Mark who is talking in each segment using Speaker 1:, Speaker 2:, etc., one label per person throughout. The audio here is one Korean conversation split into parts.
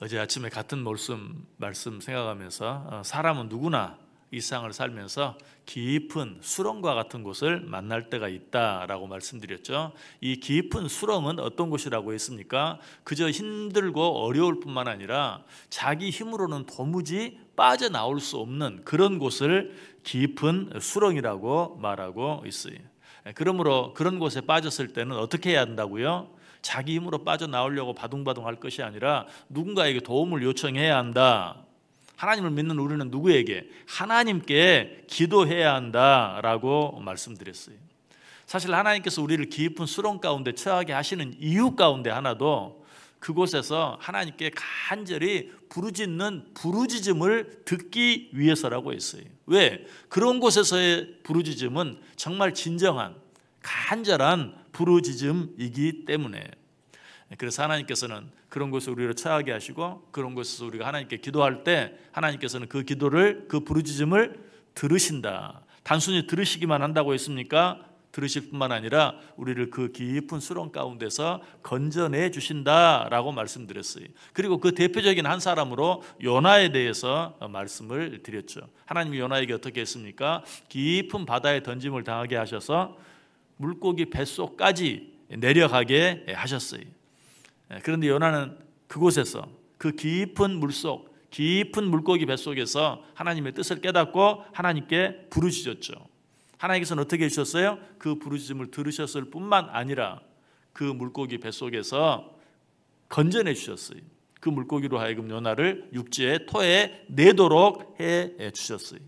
Speaker 1: 어제 아침에 같은 말씀 생각하면서 사람은 누구나 일상을 살면서 깊은 수렁과 같은 곳을 만날 때가 있다라고 말씀드렸죠. 이 깊은 수렁은 어떤 곳이라고 했습니까? 그저 힘들고 어려울 뿐만 아니라 자기 힘으로는 도무지 빠져나올 수 없는 그런 곳을 깊은 수렁이라고 말하고 있어요. 그러므로 그런 곳에 빠졌을 때는 어떻게 해야 한다고요? 자기 힘으로 빠져나오려고 바둥바둥 할 것이 아니라 누군가에게 도움을 요청해야 한다. 하나님을 믿는 우리는 누구에게? 하나님께 기도해야 한다라고 말씀드렸어요. 사실 하나님께서 우리를 깊은 수렁 가운데 처하게 하시는 이유 가운데 하나도 그곳에서 하나님께 간절히 부르짖는 부르짖음을 듣기 위해서라고 했어요. 왜? 그런 곳에서의 부르짖음은 정말 진정한 간절한 부르짖음이기 때문에. 그래서 하나님께서는 그런 곳에 우리를 처하게 하시고 그런 곳에서 우리가 하나님께 기도할 때 하나님께서는 그 기도를, 그 부르짖음을 들으신다. 단순히 들으시기만 한다고 했습니까? 들으실 뿐만 아니라 우리를 그 깊은 수렁 가운데서 건져내 주신다라고 말씀드렸어요. 그리고 그 대표적인 한 사람으로 요나에 대해서 말씀을 드렸죠. 하나님이 요나에게 어떻게 했습니까? 깊은 바다에 던짐을 당하게 하셔서 물고기 뱃속까지 내려가게 하셨어요. 그런데 요나는 그곳에서 그 깊은 물속, 깊은 물고기 뱃속에서 하나님의 뜻을 깨닫고 하나님께 부르짖었죠. 하나님께서는 어떻게 해주셨어요? 그 부르짖음을 들으셨을 뿐만 아니라 그 물고기 뱃속에서 건져내 주셨어요. 그 물고기로 하여금 요나를 육지에 토에 내도록 해 주셨어요.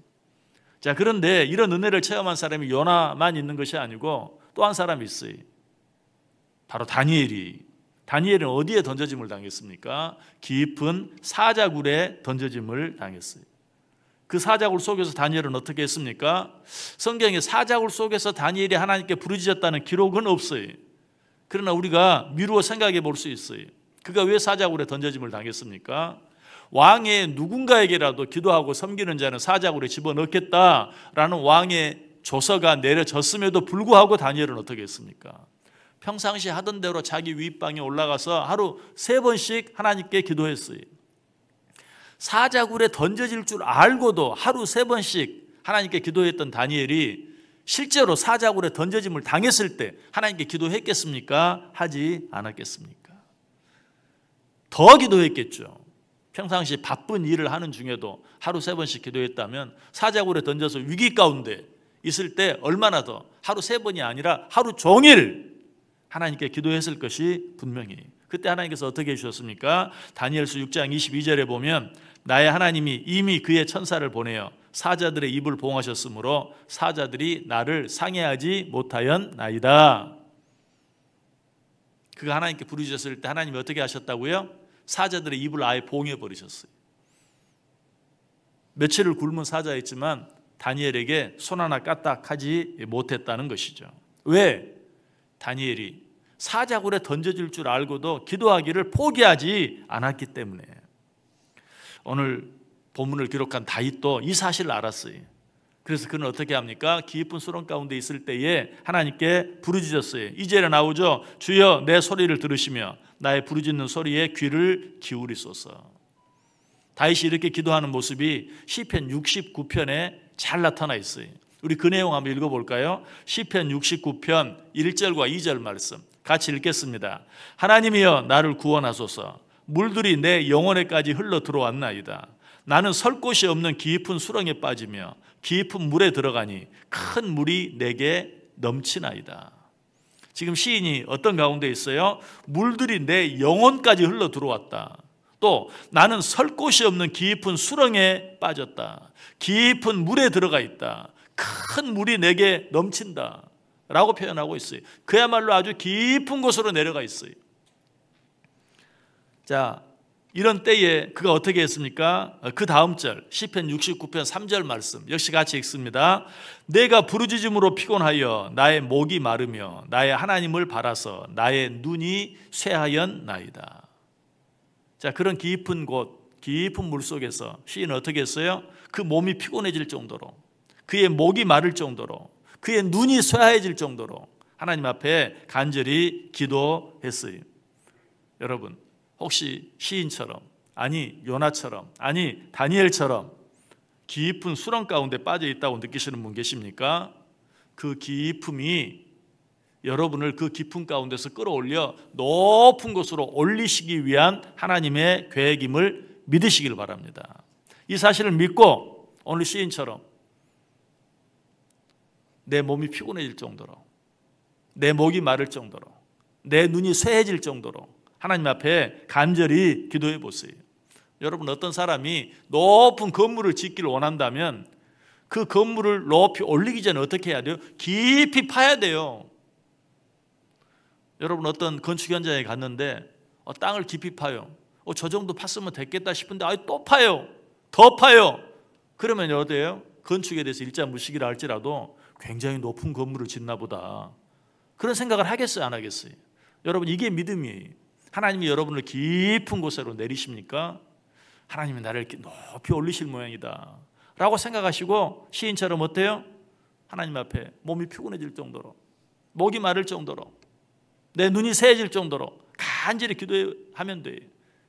Speaker 1: 자, 그런데 이런 은혜를 체험한 사람이 요나만 있는 것이 아니고 또 한 사람이 있어요. 바로 다니엘은 어디에 던져짐을 당했습니까? 깊은 사자굴에 던져짐을 당했어요. 그 사자굴 속에서 다니엘은 어떻게 했습니까? 성경에 사자굴 속에서 다니엘이 하나님께 부르짖었다는 기록은 없어요. 그러나 우리가 미루어 생각해 볼 수 있어요. 그가 왜 사자굴에 던져짐을 당했습니까? 왕의 누군가에게라도 기도하고 섬기는 자는 사자굴에 집어넣겠다라는 왕의 조서가 내려졌음에도 불구하고 다니엘은 어떻게 했습니까? 평상시 하던 대로 자기 윗방에 올라가서 하루 3번씩 하나님께 기도했어요. 사자굴에 던져질 줄 알고도 하루 3번씩 하나님께 기도했던 다니엘이 실제로 사자굴에 던져짐을 당했을 때 하나님께 기도했겠습니까? 하지 않았겠습니까? 더 기도했겠죠. 평상시 바쁜 일을 하는 중에도 하루 3번씩 기도했다면 사자굴에 던져서 위기 가운데 있을 때 얼마나 더 하루 3번이 아니라 하루 종일 하나님께 기도했을 것이 분명히. 그때 하나님께서 어떻게 해주셨습니까? 다니엘서 6장 22절에 보면 나의 하나님이 이미 그의 천사를 보내어 사자들의 입을 봉하셨으므로 사자들이 나를 상해하지 못하였나이다. 그가 하나님께 부르짖었을 때 하나님이 어떻게 하셨다고요? 사자들의 입을 아예 봉해버리셨어요. 며칠을 굶은 사자였지만 다니엘에게 손 하나 까딱하지 못했다는 것이죠. 왜? 다니엘이 사자굴에 던져질 줄 알고도 기도하기를 포기하지 않았기 때문에. 오늘 본문을 기록한 다윗도 이 사실을 알았어요. 그래서 그는 어떻게 합니까? 깊은 수렁 가운데 있을 때에 하나님께 부르짖었어요. 2절에 나오죠. 주여 내 소리를 들으시며 나의 부르짖는 소리에 귀를 기울이소서. 다윗이 이렇게 기도하는 모습이 시편 69편에 잘 나타나 있어요. 우리 그 내용 한번 읽어볼까요? 시편 69편 1절과 2절 말씀 같이 읽겠습니다. 하나님이여 나를 구원하소서. 물들이 내 영혼에까지 흘러 들어왔나이다. 나는 설 곳이 없는 깊은 수렁에 빠지며 깊은 물에 들어가니 큰 물이 내게 넘치나이다. 지금 시인이 어떤 가운데 있어요? 물들이 내 영혼까지 흘러 들어왔다. 또 나는 설 곳이 없는 깊은 수렁에 빠졌다. 깊은 물에 들어가 있다. 큰 물이 내게 넘친다 라고 표현하고 있어요. 그야말로 아주 깊은 곳으로 내려가 있어요. 자, 이런 때에 그가 어떻게 했습니까? 그 다음 절 시편 69편 3절 말씀 역시 같이 읽습니다. 내가 부르짖음으로 피곤하여 나의 목이 마르며 나의 하나님을 바라서 나의 눈이 쇠하였나이다. 자, 그런 깊은 곳, 깊은 물 속에서 시인은 어떻게 했어요? 그 몸이 피곤해질 정도로, 그의 목이 마를 정도로, 그의 눈이 쇠해질 정도로 하나님 앞에 간절히 기도했어요. 여러분, 혹시 시인처럼 아니 요나처럼, 아니 다니엘처럼 깊은 수렁 가운데 빠져 있다고 느끼시는 분 계십니까? 그 기품이 여러분을 그 깊은 가운데서 끌어올려 높은 곳으로 올리시기 위한 하나님의 계획임을 믿으시길 바랍니다. 이 사실을 믿고 오늘 시인처럼 내 몸이 피곤해질 정도로, 내 목이 마를 정도로, 내 눈이 쇠해질 정도로 하나님 앞에 간절히 기도해 보세요. 여러분, 어떤 사람이 높은 건물을 짓기를 원한다면 그 건물을 높이 올리기 전에 어떻게 해야 돼요? 깊이 파야 돼요. 여러분, 어떤 건축 현장에 갔는데 땅을 깊이 파요. 저 정도 팠으면 됐겠다 싶은데 또 파요. 더 파요. 그러면 어때요? 건축에 대해서 일자무식이라 할지라도 굉장히 높은 건물을 짓나 보다, 그런 생각을 하겠어요, 안 하겠어요? 여러분, 이게 믿음이에요. 하나님이 여러분을 깊은 곳으로 내리십니까? 하나님이 나를 이렇게 높이 올리실 모양이다 라고 생각하시고 시인처럼 어때요? 하나님 앞에 몸이 피곤해질 정도로, 목이 마를 정도로, 내 눈이 새해질 정도로 간절히 기도하면 돼요.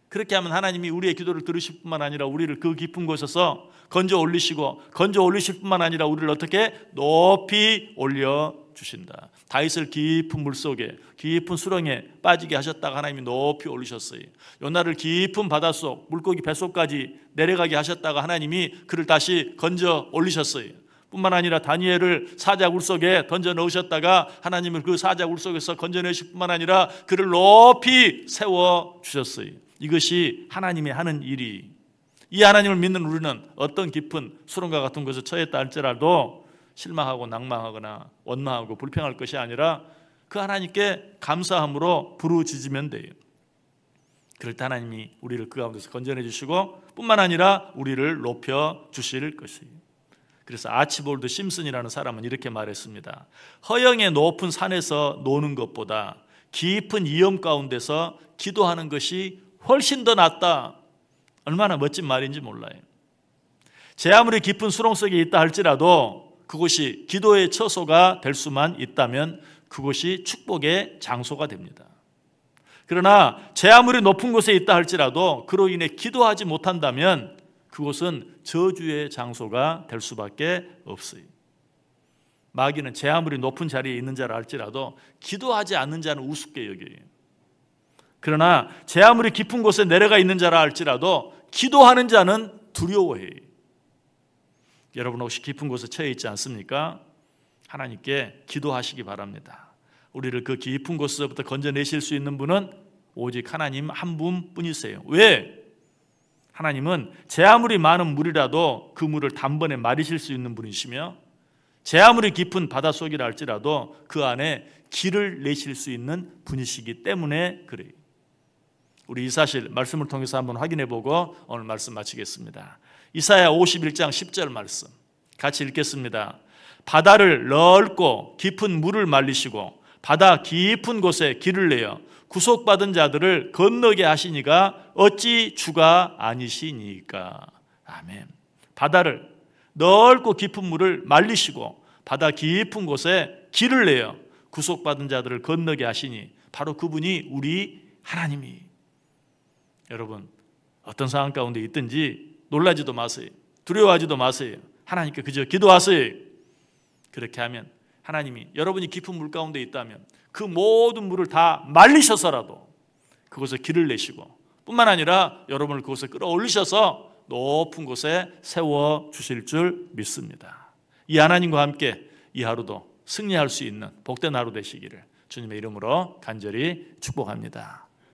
Speaker 1: 그렇게 하면 하나님이 우리의 기도를 들으실 뿐만 아니라 우리를 그 깊은 곳에서 건져 올리실 뿐만 아니라 우리를 어떻게 높이 올려주신다. 다윗을 깊은 물속에, 깊은 수렁에 빠지게 하셨다가 하나님이 높이 올리셨어요. 요나를 깊은 바닷속, 물고기 뱃속까지 내려가게 하셨다가 하나님이 그를 다시 건져 올리셨어요. 뿐만 아니라 다니엘을 사자굴 속에 던져 넣으셨다가 하나님은 그 사자굴 속에서 건져내실 뿐만 아니라 그를 높이 세워주셨어요. 이것이 하나님의 하는 일이, 이 하나님을 믿는 우리는 어떤 깊은 수렁과 같은 곳에 처했다 할지라도 실망하고 낭망하거나 원망하고 불평할 것이 아니라 그 하나님께 감사함으로 부르짖으면 돼요. 그럴 때 하나님이 우리를 그 가운데서 건져내 주시고 뿐만 아니라 우리를 높여 주실 것이에요. 그래서 아치볼드 심슨이라는 사람은 이렇게 말했습니다. 허영의 높은 산에서 노는 것보다 깊은 위험 가운데서 기도하는 것이 훨씬 더 낫다. 얼마나 멋진 말인지 몰라요. 제 아무리 깊은 수렁 속에 있다 할지라도 그곳이 기도의 처소가 될 수만 있다면 그곳이 축복의 장소가 됩니다. 그러나 제 아무리 높은 곳에 있다 할지라도 그로 인해 기도하지 못한다면 그곳은 저주의 장소가 될 수밖에 없어요. 마귀는 제 아무리 높은 자리에 있는 자라 할지라도 기도하지 않는 자는 우습게 여겨요. 그러나 제 아무리 깊은 곳에 내려가 있는 자라 할지라도 기도하는 자는 두려워해요. 여러분, 혹시 깊은 곳에 처해 있지 않습니까? 하나님께 기도하시기 바랍니다. 우리를 그 깊은 곳에서부터 건져내실 수 있는 분은 오직 하나님 한 분뿐이세요. 왜? 하나님은 제 아무리 많은 물이라도 그 물을 단번에 마리실 수 있는 분이시며 제 아무리 깊은 바닷속이라 할지라도 그 안에 길을 내실 수 있는 분이시기 때문에 그래요. 우리 이 사실 말씀을 통해서 한번 확인해 보고 오늘 말씀 마치겠습니다. 이사야 51장 10절 말씀 같이 읽겠습니다. 바다를 넓고 깊은 물을 말리시고 바다 깊은 곳에 길을 내어 구속받은 자들을 건너게 하시니가 어찌 주가 아니시니까. 아멘. 바다를 넓고 깊은 물을 말리시고 바다 깊은 곳에 길을 내어 구속받은 자들을 건너게 하시니 바로 그분이 우리 하나님이. 여러분, 어떤 상황 가운데 있든지 놀라지도 마세요. 두려워하지도 마세요. 하나님께 그저 기도하세요. 그렇게 하면 하나님이 여러분이 깊은 물 가운데 있다면 그 모든 물을 다 말리셔서라도 그곳에 길을 내시고 뿐만 아니라 여러분을 그곳에 끌어올리셔서 높은 곳에 세워주실 줄 믿습니다. 이 하나님과 함께 이 하루도 승리할 수 있는 복된 하루 되시기를 주님의 이름으로 간절히 축복합니다.